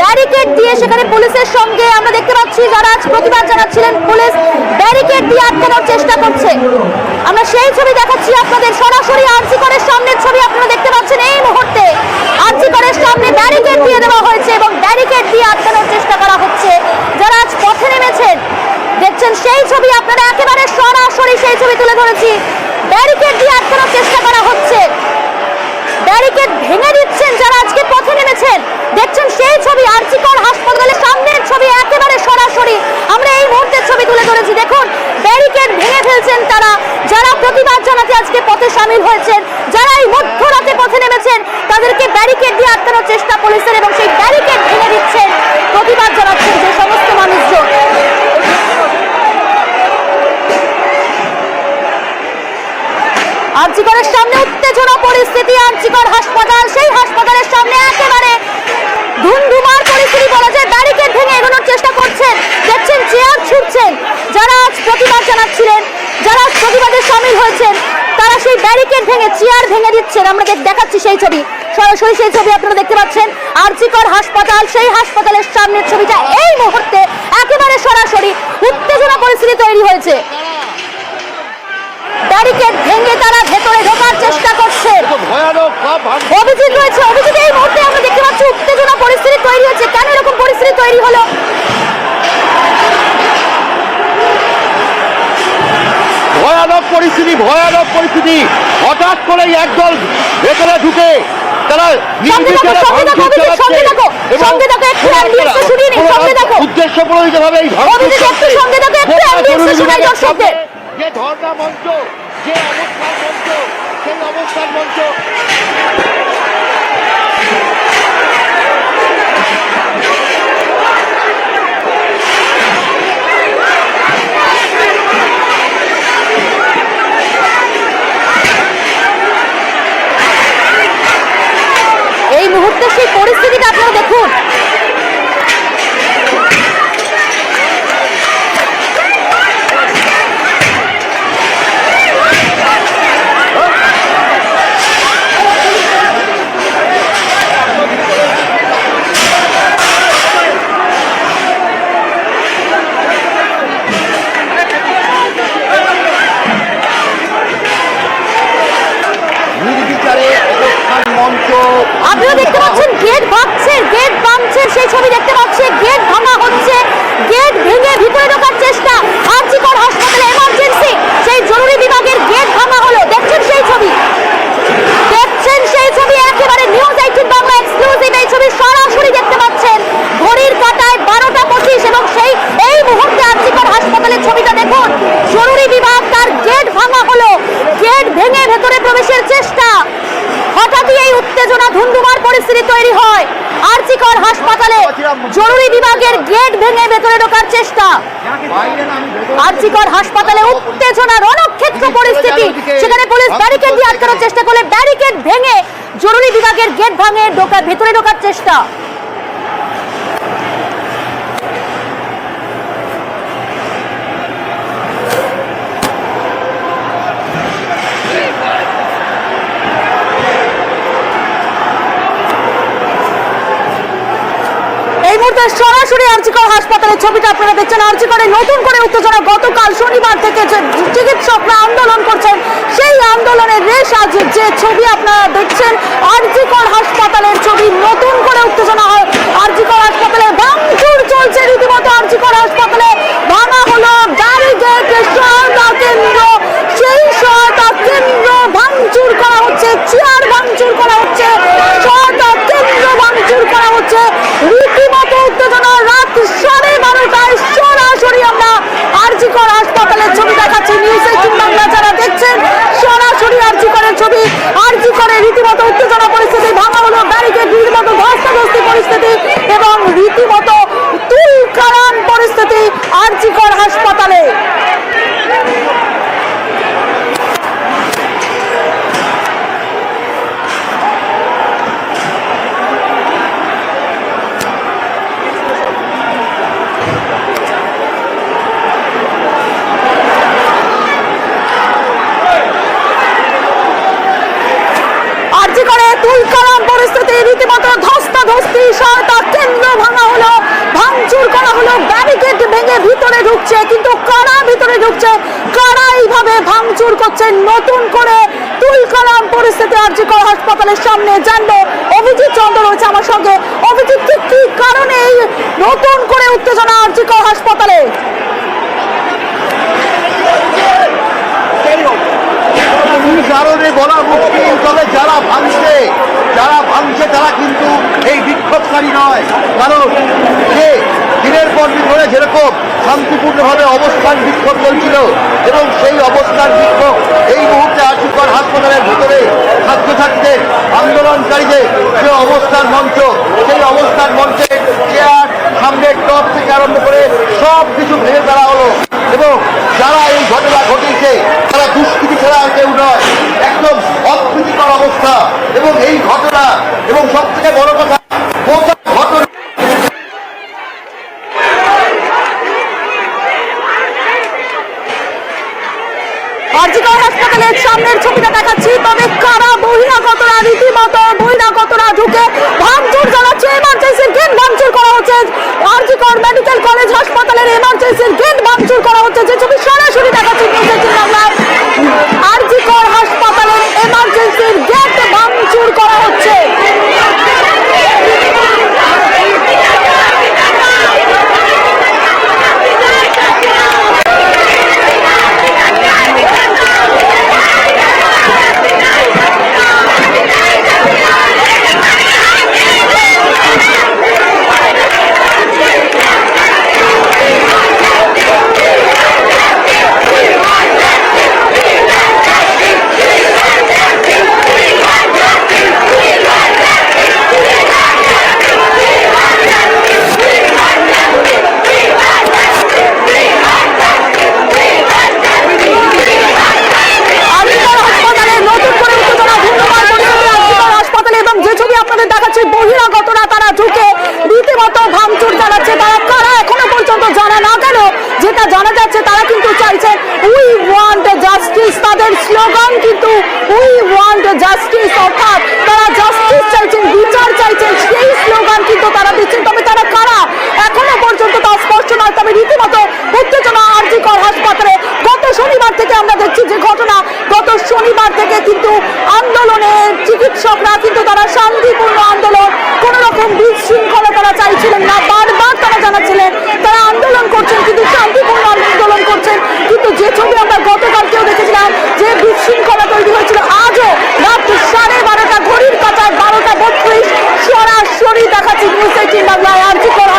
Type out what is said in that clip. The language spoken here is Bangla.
ব্যারিকেড দিয়ে সেখানে পুলিশের সঙ্গে আমরা দেখতে পাচ্ছি যারা আজ প্রতিবাদ জানাচ্ছিলেন পুলিশ ব্যারিকেড দিয়ে আটকানোর চেষ্টা করছে। আমরা সেই ছবি দেখাচ্ছি আপনাদের, সরাসরি আরজি করের সামনের ছবি আপনারা দেখতে পাচ্ছেন। এই মুহূর্তে আরজি করের সামনে ব্যারিকেড দিয়ে দেওয়া হয়েছে এবং ব্যারিকেড দিয়ে আটকানোর চেষ্টা করা হচ্ছে। যারা আজ পথে নেমেছেন দেখছেন সেই ছবি আপনারা, একেবারে সরাসরি সেই ছবি তুলে ধরেছি। ব্যারিকেড দিয়ে আটকানোর চেষ্টা করা হচ্ছে, ব্যারিকেড ভেঙে দিচ্ছেন যারা আজকে পথে নেমেছেন দেখছেন সেই ছবি। আরজি কর হাসপাতালের সামনের ছবি একেবারে সরাসরি আমরা এই মুহূর্তের ছবি তুলে ধরেছি। দেখুন ব্যারিকেড ভেঙে ফেলছেন তারা, যারা প্রতিবাদ জানাতে আজকে পথে সামিল হয়েছেন, যারা এই মধ্যরাতে পথে নেমেছেন তাদেরকে ব্যারিকেড দিয়ে আটকানোর চেষ্টা পুলিশের এবং সেই ব্যারিকেড ভেঙে দিচ্ছেন প্রতিবাদ জানাচ্ছেন যে সমস্ত মানুষজন। আরজি করের সামনে উত্তেজনা পরিস্থিতি, আরজি কর হাসপাতাল, সেই হাসপাতালের সামনে একেবারে ধুমধুমার পরিস্থিতি বলা যায়। ব্যারিকেড ভেঙে এগোনোর চেষ্টা করছেন, দেখছেন চেয়ার ছুটছেন যারা আজ প্রতিবাদ জানাচ্ছিলেন, যারা প্রতিবাদে সামিল হয়েছেন তারা সেই ব্যারিকেড ভেঙে চেয়ার ভেঙে দিচ্ছেন। আমরা দেখাচ্ছি সেই ছবি, সরাসরি সেই ছবি আপনারা দেখতে পাচ্ছেন। আরজি কর হাসপাতাল, সেই হাসপাতালের সামনের ছবিটা এই মুহূর্তে একেবারে সরাসরি উত্তেজনা পরিস্থিতি তৈরি হয়েছে। ব্যারিকেড ভেঙে তারা ভেতরে ঢোকার চেষ্টা করছে। অভিজিৎ রয়েছে, অভিজিৎ এই মুহূর্তে আমরা দেখতে পাচ্ছি উত্তেজনা পরিস্থিতি তৈরি হয়েছে। কেন এরকম পরিস্থিতি তৈরি হলো? ভয়ানক পরিস্থিতি, ভয়ানক পরিস্থিতি। হঠাৎ করে একদল ভেতরে ঢুকে তারা উদ্দেশ্য প্রণোদিত ভাবে যে ধর্ণা মঞ্চ, যে অবস্থান মঞ্চ, সেই অবস্থান মঞ্চ এই মুহূর্তে সেই পরিস্থিতিটা আপনারা দেখুন। আপনারা দেখতে পাচ্ছেন গেট ভাঙছে, গেট ভাঙছে সেই ছবি দেখতে পাচ্ছি। গেট ভাঙা হচ্ছে, গেট ভেঙে ভিতরে ঢোকার চেষ্টা। আরজি কর হাসপাতালে এমার্জেন্সি সেই জরুরি বিভাগের গেট ভাঙা হলো, দেখছেন সেই ছবি, দেখছেন সেই ছবি একেবারে নিউজ 18 বাংলা এক্সক্লুসিভ এই ছবি সরাসরি দেখতে পাচ্ছেন। ঘড়ির কাঁটায় 12টা 25 এবং সেই এই মুহূর্তে আরজি কর হাসপাতালের ছবিটা দেখুন। জরুরি বিভাগ তার গেট ভাঙা হলো, গেট ভেঙে ভেতরে প্রবেশের চেষ্টা। হঠাৎই এই উত্তেজনা ধুমধুমার পরিস্থিতি তৈরি হয় আরজি কর হাসপাতালে। জরুরি বিভাগের গেট ভেঙে ভেতরে ঢোকার চেষ্টা। আরজি কর হাসপাতালে উত্তেজনা, রণক্ষেত্র পরিস্থিতি। সেখানে পুলিশ ব্যারিকেড দিয়ে আটকানোর চেষ্টা করলে ব্যারিকেড ভেঙে জরুরি বিভাগের গেট ভাঙে ভেতরে ঢোকার চেষ্টা। সরাসরি আরজি কর হাসপাতালের ছবিটা আপনারা দেখছেন। আরজি করে নতুন করে উত্তেজনা, গতকাল শনিবার থেকে যে চিকিৎসকরা আন্দোলন করছেন সেই আন্দোলনের রেশ আজ যে ছবি আপনারা দেখছেন আরজি কর হাসপাতালের ছবি। নতুন করে উত্তেজনা হয় আরজি কর হাসপাতালে, ভাঙচুর চলছে রীতিমতো। আরজি কর হাসপাতালে ভাঙা হলো ব্যারিকেড, সহায়তা কেন্দ্র, সেই সহায়তা কেন্দ্র ভাঙচুর করা হচ্ছে, চেয়ার ভাঙচুর করা হচ্ছে, সহায়তা কেন্দ্র ভাঙচুর করা হচ্ছে। রীতিমতো উত্তেজনা। রাত 12:30টায় সরাসরি আমরা আরজি কর হাসপাতালের ছবি দেখাচ্ছি নিউজ 18 বাংলা। যারা দেখছেন সরাসরি আরজি করের ছবি। আরজি করে রীতিমতো উত্তেজনা পরিস্থিতি, ভাঙা হলো ব্যারিকেড, রীতিমতো ধস্তাধস্তি পরিস্থিতি এবং রীতিমতো তুলকালাম পরিস্থিতি আরজি কর হাসপাতালে। রীতিমতো ধস্তাধস্তি, সহায়তা কেন্দ্র ভাঙা ঢুকছে, কিন্তু কারা ভিতরে ঢুকছে, কারা এইভাবে ভাঙচুর করছে, নতুন করে তুলকালাম পরিস্থিতি আরজি কর হাসপাতালের সামনে। জানবো অভিজিৎ চন্দ্র রয়েছে আমার সঙ্গে। অভিজিৎ, কি কারণে এই নতুন করে উত্তেজনা আরজি কর হাসপাতালে? কারণে বলা মুশকিল, তবে যারা ভাঙছে তারা কিন্তু এই বিক্ষোভকারী নয়। কারণ যে দিনের পর দিন ধরে যেরকম শান্তিপূর্ণভাবে অবস্থান বিক্ষোভ চলছিল, এবং সেই অবস্থান বিক্ষোভ এই মুহূর্তে আরজি কর হাসপাতালের ভিতরে ছাত্রছাত্রীদের আন্দোলনকারীদের যে অবস্থান মঞ্চ, সেই অবস্থান মঞ্চে চেয়ার, সামনের টপ থেকে আরম্ভ করে সব কিছু ভেঙে ফেলা হলো। এবং যারা এই ঘটনা ঘটিয়েছে তারা দুষ্কৃতী ছাড়া আর কেউ নয়, একদম অপ্রীতিকর অবস্থা। এবং এই ঘটনা, এবং সব থেকে বড় কথা, ঘটনা আরজি কর হাসপাতালের সামনের ছবিটা দেখাচ্ছি। তবে কারা বহিরাগতরা, রীতিমতো বহিরাগতরা ঢুকে ভাঙচুর চালাচ্ছে, এমার্জেন্সির গেট ভাঙচুর করা হচ্ছে। আরজি কর মেডিকেল কলেজ হাসপাতালের এমার্জেন্সির গেট ভাঙচুর করা হচ্ছে, যে ছবি সরাসরি দেখাচ্ছি নিউজ 18 বাংলায়। আরজি কর হাসপাতালের এমার্জেন্সির গেট ভাঙচুর করা হচ্ছে। বহিরাগতরা তারা ঢুকে রীতিমতো ভাঙচুর চালাচ্ছে। তারা কারা এখনো পর্যন্ত জানা না গেল, যেটা জানা যাচ্ছে তারা কিন্তু চাইছে উই ওয়ান্ট জাস্টিস। তাদের স্লোগান কিন্তু উই ওয়ান্ট জাস্টিস, অর্থাৎ তারা জাস্টিস চাইছেন, বিচার চাইছেন, সেই স্লোগান কিন্তু তারা দিচ্ছেন। তবে তারা কারা এখনো পর্যন্ত তা স্পষ্ট নয়। তবে রীতিমতো উত্তেজনা আরজি কর হাসপাতালে। গত শনিবার থেকে আমরা দেখছি যে ঘটনা, গত শনিবার থেকে কিন্তু আন্দোলনের চিকিৎসকরা কিন্তু তারা শান্তিপূর্ণ আন্দোলন, কোন রকম বিশৃঙ্খলা তারা চাইছিলেন না। বারবার তারা জানাচ্ছিলেন তারা আন্দোলন করছেন, কিন্তু শান্তিপূর্ণ আন্দোলন করছেন। কিন্তু যে ছবি আমরা গতকালকেও দেখেছিলাম, যে বিশৃঙ্খলা তৈরি হয়েছিল, আজও রাত 12:30 ঘড়ির কাঁটায় 12:32 সরাসরি দেখাচ্ছি